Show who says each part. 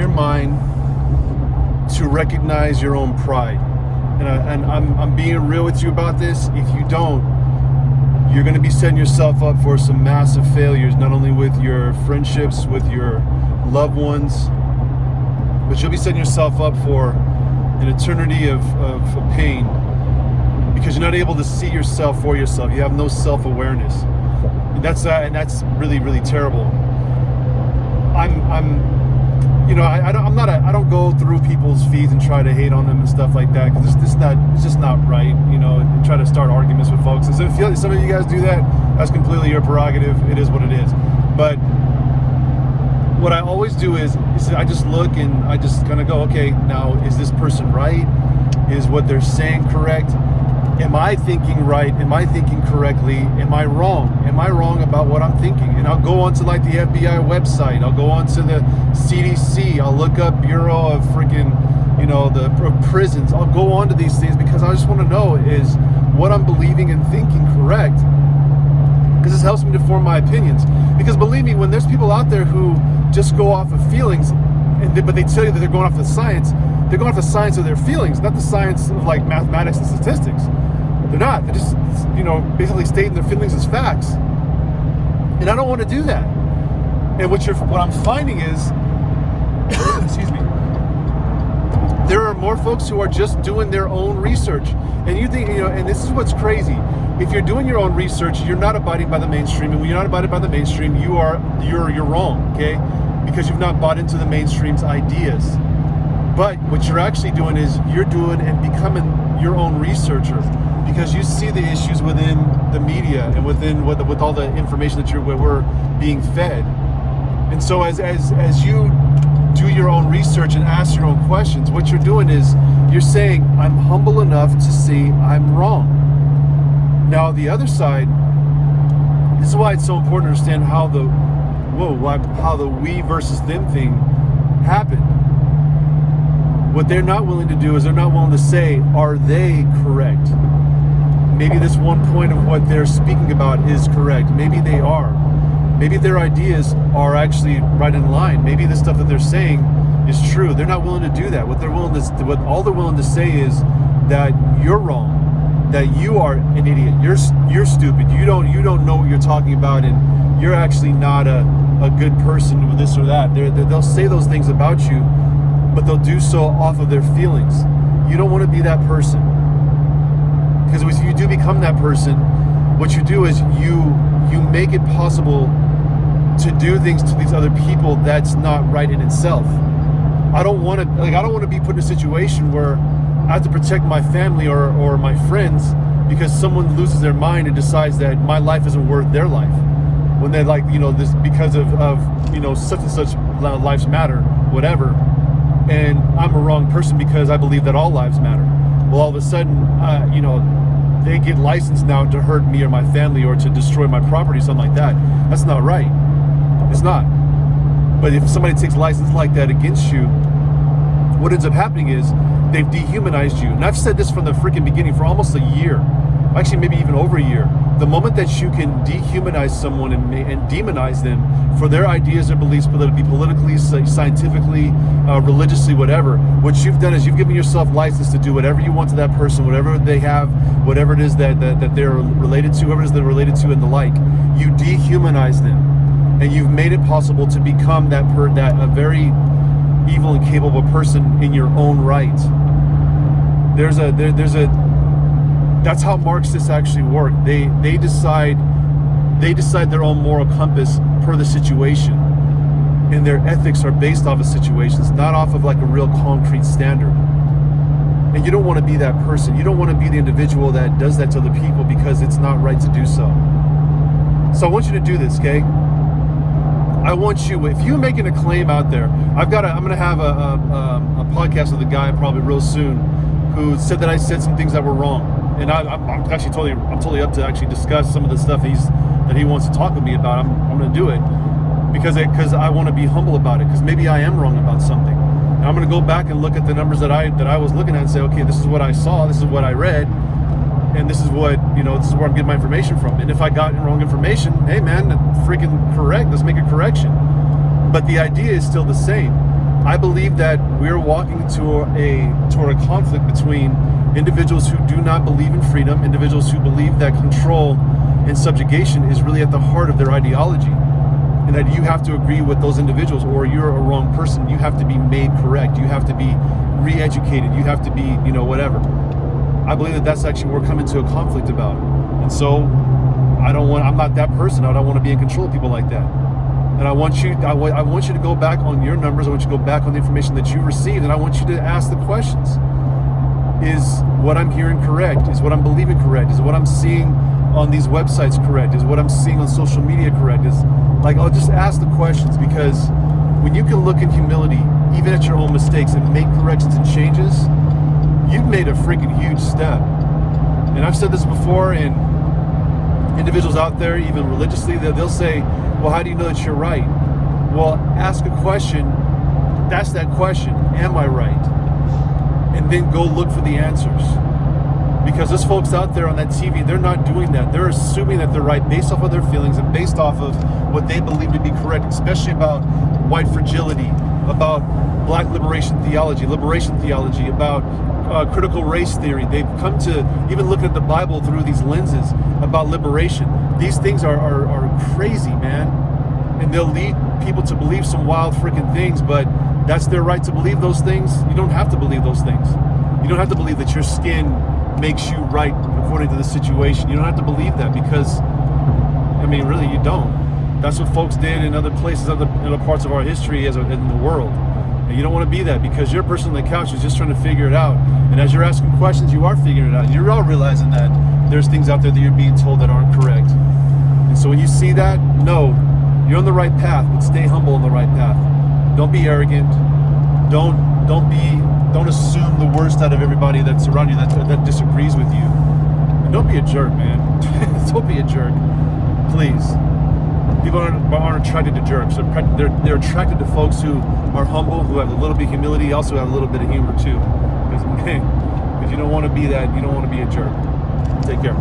Speaker 1: your mind to recognize your own pride. And I'm being real with you about this. If you don't, you're going to be setting yourself up for some massive failures, not only with your friendships, with your loved ones, but you'll be setting yourself up for an eternity of pain, because you're not able to see yourself for yourself. You have no self-awareness. And that's really, really terrible. I don't go through people's feeds and try to hate on them and stuff like that, because it's just not right, and try to start arguments with folks. And so if some of you guys do that, that's completely your prerogative. It is what it is. But what I always do is I just look and I just kind of go, okay, now is this person right? Is what they're saying correct? Am I thinking right? Am I thinking correctly? Am I wrong? Am I wrong about what I'm thinking? And I'll go onto like the FBI website. I'll go onto the CDC. I'll look up Bureau of freaking, the prisons. I'll go onto these things because I just want to know, is what I'm believing and thinking correct? Because this helps me to form my opinions. Because believe me, when there's people out there who just go off of feelings, but they tell you that they're going off the science, they're going off the science of their feelings, not the science of like mathematics and statistics. They're not. They're just, basically stating their feelings as facts. And I don't want to do that. And what I'm finding is, excuse me, there are more folks who are just doing their own research. And you think, and this is what's crazy. If you're doing your own research, you're not abiding by the mainstream. And when you're not abiding by the mainstream, you're wrong, okay? Because you've not bought into the mainstream's ideas. But what you're actually doing is you're doing and becoming your own researcher, because you see the issues within the media and with all the information that we're being fed. And so as you do your own research and ask your own questions, what you're doing is you're saying, I'm humble enough to see I'm wrong. Now the other side, this is why it's so important to understand how the we versus them thing happened. What they're not willing to do is they're not willing to say, are they correct? Maybe this one point of what they're speaking about is correct. Maybe they are. Maybe their ideas are actually right in line. Maybe the stuff that they're saying is true. They're not willing to do that. All they're willing to say is that you're wrong, that you are an idiot. You're stupid. You don't know what you're talking about, and you're actually not a good person with this or that. They'll say those things about you, but they'll do so off of their feelings. You don't want to be that person. Because if you do become that person, what you do is you make it possible to do things to these other people that's not right in itself. I don't want to be put in a situation where I have to protect my family or my friends because someone loses their mind and decides that my life isn't worth their life. When they're like, this because of such and such lives matter, whatever. And I'm a wrong person because I believe that all lives matter. Well, all of a sudden, they get licensed now to hurt me or my family or to destroy my property, something like that. That's not right. It's not. But if somebody takes license like that against you, what ends up happening is they've dehumanized you. And I've said this from the freaking beginning for almost a year. Actually, maybe even over a year. The moment that you can dehumanize someone and demonize them for their ideas or beliefs, whether it be politically, scientifically, religiously, whatever, what you've done is you've given yourself license to do whatever you want to that person, whatever they have, whatever it is that they're related to, whoever it is they're related to and the like. You dehumanize them, and you've made it possible to become that a very evil and capable person in your own right. That's how Marxists actually work. They decide their own moral compass per the situation, and their ethics are based off of situations, not off of like a real concrete standard. And you don't want to be that person. You don't want to be the individual that does that to other people because it's not right to do so. So I want you to do this, okay? I want you, if you're making a claim out there, I'm gonna have a podcast with a guy probably real soon who said that I said some things that were wrong. And I'm actually totally up to actually discuss some of the stuff that he wants to talk with me about. I'm going to do it because I want to be humble about it, because maybe I am wrong about something. And I'm going to go back and look at the numbers that I was looking at and say, okay, this is what I saw, this is what I read, and this is what this is where I'm getting my information from. And if I got wrong information, hey man, freaking correct. Let's make a correction. But the idea is still the same. I believe that we're walking toward a conflict between individuals who do not believe in freedom, individuals who believe that control and subjugation is really at the heart of their ideology, and that you have to agree with those individuals or you're a wrong person. You have to be made correct. You have to be re-educated. You have to be, whatever. I believe that that's actually what we're coming to a conflict about. And so I'm not that person. I don't want to be in control of people like that. And I want you to go back on your numbers. I want you to go back on the information that you received, and I want you to ask the questions. Is what I'm hearing correct? Is what I'm believing correct? Is what I'm seeing on these websites correct? Is what I'm seeing on social media correct? I'll just ask the questions, because when you can look in humility, even at your own mistakes, and make corrections and changes, you've made a freaking huge step. And I've said this before, and individuals out there, even religiously, they'll say, well, how do you know that you're right? Well, ask a question. That's that question. Am I right? And then go look for the answers. Because there's folks out there on that TV, they're not doing that. They're assuming that they're right based off of their feelings and based off of what they believe to be correct, especially about white fragility, about black liberation theology, about critical race theory. They've come to even look at the Bible through these lenses about liberation. These things are crazy, man. And they'll lead people to believe some wild freaking things, but that's their right to believe those things. You don't have to believe those things. You don't have to believe that your skin makes you right according to the situation. You don't have to believe that, because, really, you don't. That's what folks did in other places, in other parts of our history in the world. And you don't want to be that, because you're a person on the couch who's just trying to figure it out. And as you're asking questions, you are figuring it out. You're all realizing that there's things out there that you're being told that aren't correct. And so when you see that, know you're on the right path, but stay humble on the right path. Don't be arrogant. Don't assume the worst out of everybody that's around you that disagrees with you. And don't be a jerk, man. Don't be a jerk, please. People aren't attracted to jerks. They're attracted to folks who are humble, who have a little bit of humility, also have a little bit of humor too. Because you don't want to be that. You don't want to be a jerk. Take care.